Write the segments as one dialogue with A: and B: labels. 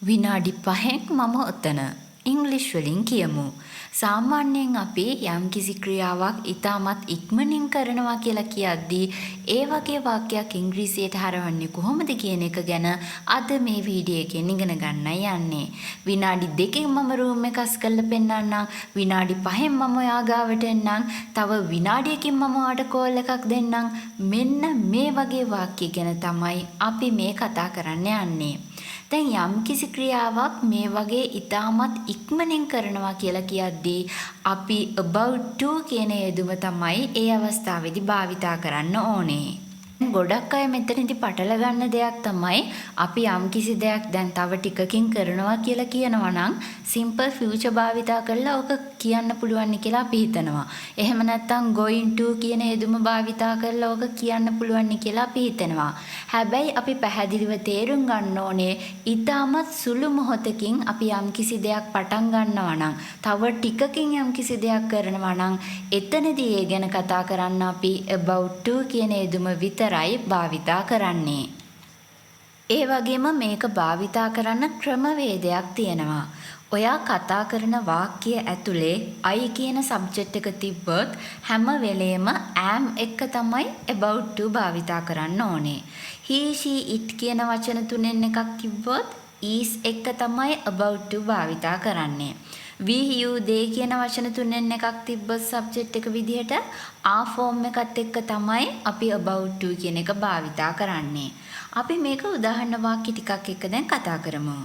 A: විනාඩි 5ක් මම ඔතන. ඉංග්‍රීසි වලින් කියමු. සාමාන්‍යයෙන් අපි යම්කිසි ක්‍රියාවක් ඉතාමත් ඉක්මනින් කරනවා කියලා කියද්දී ඒ වගේ වාක්‍යයක් ඉංග්‍රීසියට හරවන්නේ කොහොමද කියන එක ගැන අද මේ වීඩියෝ එකෙන් ඉගෙන ගන්නයි යන්නේ. විනාඩි 2කින් මම රූම් එක අස් කරලා පෙන්නන්නම්. විනාඩි 5න් මම ඔයා ගාවට එන්නම්. තව විනාඩියකින් මම ඔයාට කෝල් එකක් දෙන්නම්. මෙන්න මේ වගේ වාක්‍ය ගැන තමයි අපි මේ කතා කරන්න යන්නේ. දැන් යම්කිසි ක්‍රියාවක් මේ වගේ ඉතාමත් ඉක්මනින් කරනවා කියලා කියද්දී අපි about to කියන යෙදුම තමයි ඒ අවස්ථාවේදී භාවිතා කරන්න ඕනේ. ගොඩක් අය මෙතනදී පටල ගන්න දෙයක් තමයි අපි යම්කිසි දෙයක් දැන් තව ටිකකින් කරනවා කියලා කියනවා නම් simple future භාවිතා කරලා ඔක කියන්න පුළුවන් කියලා අපි හිතනවා. එහෙම නැත්නම් going to කියන යෙදුම භාවිතා කරලා ඔක කියන්න පුළුවන් කියලා අපි හිතනවා. හැබැයි අපි පැහැදිලිව තේරුම් ගන්න ඕනේ ඊටමත් සුළු මොහොතකින් අපි යම්කිසි දෙයක් පටන් ගන්නවා නම් තව ටිකකින් යම්කිසි දෙයක් කරනවා නම් එතනදී ඒ ගැන කතා කරන්න අපි about to කියන යෙදුම විතරයි භාවිතා කරන්නේ. ඒ වගේම මේක භාවිතා කරන්න ක්‍රමවේදයක් තියෙනවා. ඔයා කතා කරන වාක්‍ය ඇතුලේ I කියන සබ්ජෙක්ට් එක තිබ්බොත් හැම වෙලේම am එක තමයි about to භාවිතා කරන්න ඕනේ. he she it කියන වචන තුනෙන් එකක් තිබ්බොත් is එක තමයි about to භාවිතා කරන්නේ. we you they කියන වචන තුනෙන් එකක් තිබ්බොත් සබ්ජෙක්ට් එක විදිහට are form එකත් එක්ක තමයි අපි about to කියන එක භාවිතා කරන්නේ. අපි මේක උදාහරණ වාක්‍ය ටිකක් එක්ක දැන් කතා කරමු.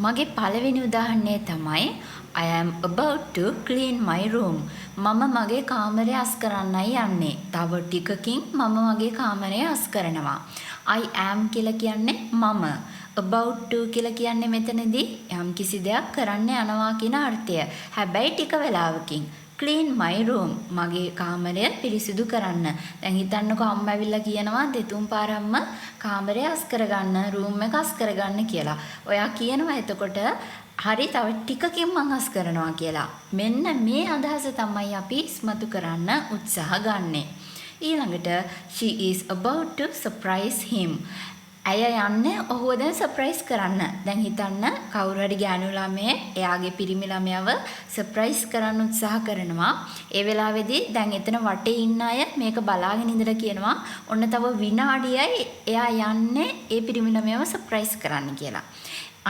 A: මගේ පළවෙනි උදාහරණය තමයි I am about to clean my room. මම මගේ කාමරය අස් කරන්නයි යන්නේ. තව ටිකකින් මම මගේ කාමරය අස් කරනවා. I am කියලා කියන්නේ මම. about to කියලා කියන්නේ මෙතනදී යම්කිසි දෙයක් කරන්න යනවා කියන අර්ථය. හැබැයි ටික වෙලාවකින් clean my room මගේ කාමරය පිරිසිදු කරන්න. දැන් හිතන්නකෝ අම්මා ඇවිල්ලා කියනවා දෙතුන් පාරක්ම කාමරය අස් කරගන්න, රූම් එක අස් කරගන්න කියලා. ඔයා කියනවා එතකොට හරි තව ටිකකින් මං අස් කරනවා කියලා. මෙන්න මේ අදහස තමයි අපි ඉස්මතු කරන්න උත්සාහ ගන්නෙ. ඊළඟට she is about to surprise him. ඇය යන්නේ ඔහුව දැන් සර්ප්‍රයිස් කරන්න. දැන් හිතන්න කවුරු හරි ගෑනු ළමයෙක් එයාගේ පිරිමි ළමයව සර්ප්‍රයිස් කරන්න උත්සාහ කරනවා. ඒ වෙලාවේදී දැන් එතන වටේ ඉන්න අය මේක බලාගෙන ඉඳලා කියනවා ඔන්න තව විනාඩියයි එයා යන්නේ ඒ පිරිමි ළමයව සර්ප්‍රයිස් කරන්න කියලා.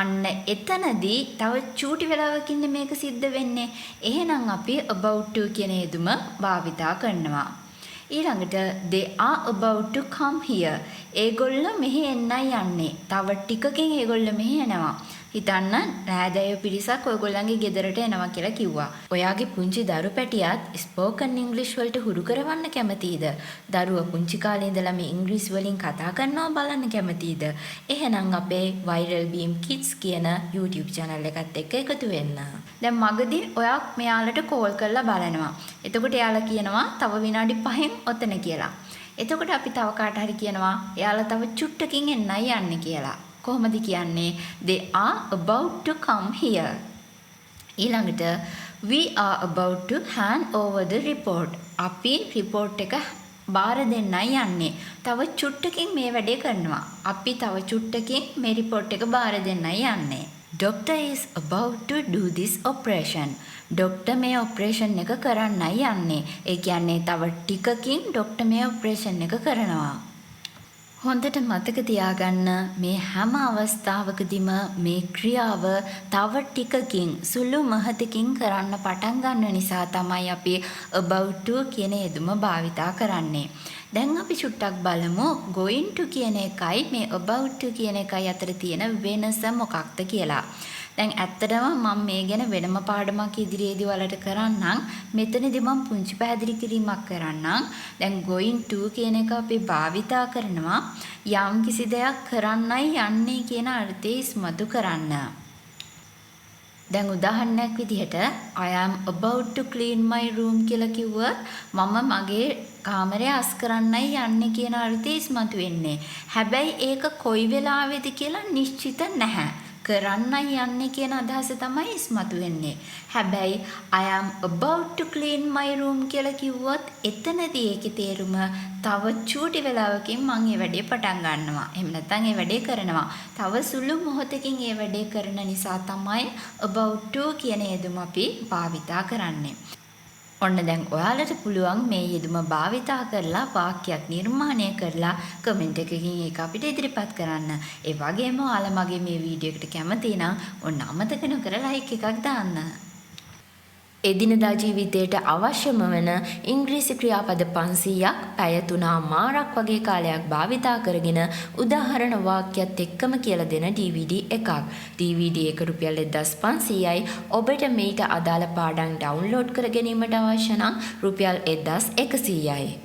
A: අන්න එතනදී තව චූටි වෙලාවකින් මේක සිද්ධ වෙන්නේ. එහෙනම් අපි about to කියන යෙදුම භාවිතා කරනවා. ඊළඟට they are about to come here. ඒගොල්ලෝ මෙහි එන්නයි යන්නේ. තව ටිකකින් ඒගොල්ලෝ මෙහි එනවා. හිතන්න නෑදෑයෝ පිරිසක් ඔයගොල්ලන්ගේ ගෙදරට එනවා කියලා කිව්වා. ඔයාගේ පුංචි දරු පැටියත් ස්පෝකන් ඉංග්‍රීසි වලට හුරු කරවන්න කැමතිද? දරුවා පුංචි කාලේ ඉඳලා මේ ඉංග්‍රීසි වලින් කතා කරනවා බලන්න කැමතිද? එහෙනම් අපේ Viral Beam Kids කියන YouTube channel එකත් එක්ක එකතු වෙන්න. දැන් මගදී ඔයා මෙයාලට කෝල් කරලා බලනවා. එතකොට එයාලා කියනවා තව විනාඩි 5න් ඔතන කියලා. එතකොට අපි තව කාට හරි කියනවා එයාලා තව චුට්ටකින් එන්නයි යන්නේ කියලා. කොහොමද කියන්නේ they are about to come here. ඊළඟට we are about to hand over the report. අපි report එක බාර දෙන්නයි යන්නේ. තව චුට්ටකින් මේ වැඩේ කරනවා. අපි තව චුට්ටකින් මේ report එක බාර දෙන්නයි යන්නේ. Doctor is about to do this operation. Doctor මේ ඔපරේෂන් එක කරන්නයි යන්නේ. ඒ කියන්නේ තව ටිකකින් ડોක්ටර් මේ ඔපරේෂන් එක කරනවා. හොඳට මතක තියාගන්න මේ හැම අවස්ථාවකදීම මේ ක්‍රියාව තව ටිකකින් සුළු මොහොතකින් කරන්න පටන් ගන්න නිසා තමයි අපි about to කියන යෙදුම භාවිතා කරන්නේ. දැන් අපි චුට්ටක් බලමු going to කියන එකයි මේ about to කියන එකයි අතර තියෙන වෙනස මොකක්ද කියලා. දැන් ඇත්තටම මම මේ ගැන වෙනම පාඩමක් ඉදිරියේදී ඔයාලට කරන්නම්. මෙතනදී මම පුංචි පැහැදිලි කිරීමක් කරන්නම්. දැන් going to කියන එක අපි භාවිතා කරනවා යම් කිසි දෙයක් කරන්නයි යන්නේ කියන අර්ථය ඉස්මතු කරන්න. දැන් උදාහරණයක් විදිහට I am about to clean my room කියලා කිව්වොත් මම මගේ කාමරය අස් කරන්නයි යන්නේ කියන අර්ථය ඉස්මතු වෙන්නේ. හැබැයි ඒක කොයි වෙලාවේද කියලා නිශ්චිත නැහැ. කරන්නයි යන්නේ කියන අදහස තමයි ඉස්මතු වෙන්නේ. හැබැයි I am about to clean my room කියලා කිව්වොත් එතනදී ඒකේ තේරුම තව චූටි වෙලාවකින් මම ඒ වැඩේ පටන් ගන්නවා. එහෙම නැත්නම් ඒ වැඩේ කරනවා. තව සුළු මොහොතකින් ඒ වැඩේ කරන නිසා තමයි about to කියන යෙදුම අපි භාවිතා කරන්නේ. ඔන්න දැන් ඔයාලට පුළුවන් මේ යෙදුම භාවිතා කරලා වාක්‍යයක් නිර්මාණය කරලා කමෙන්ට් එකකින් ඒක අපිට ඉදිරිපත් කරන්න. ඒ වගේම ඔයාලා මගේ මේ වීඩියෝ එකට කැමති නම් ඔන්න අමතක නොකර ලයික් එකක් දාන්න. එදිනදා ජීවිතයට අවශ්‍යම වන ඉංග්‍රීසි ක්‍රියාපද 500ක් පැය 3මාරක් වගේ කාලයක් භාවිතා කරගෙන උදාහරණ වාක්‍යත් එක්කම කියලා දෙන DVD එකක්. DVD එක රුපියල් 1500යි. ඔබට මේට අදාළ පාඩම් ඩවුන්ලෝඩ් කර ගැනීමට අවශ්‍ය නම් රුපියල් 1100යි.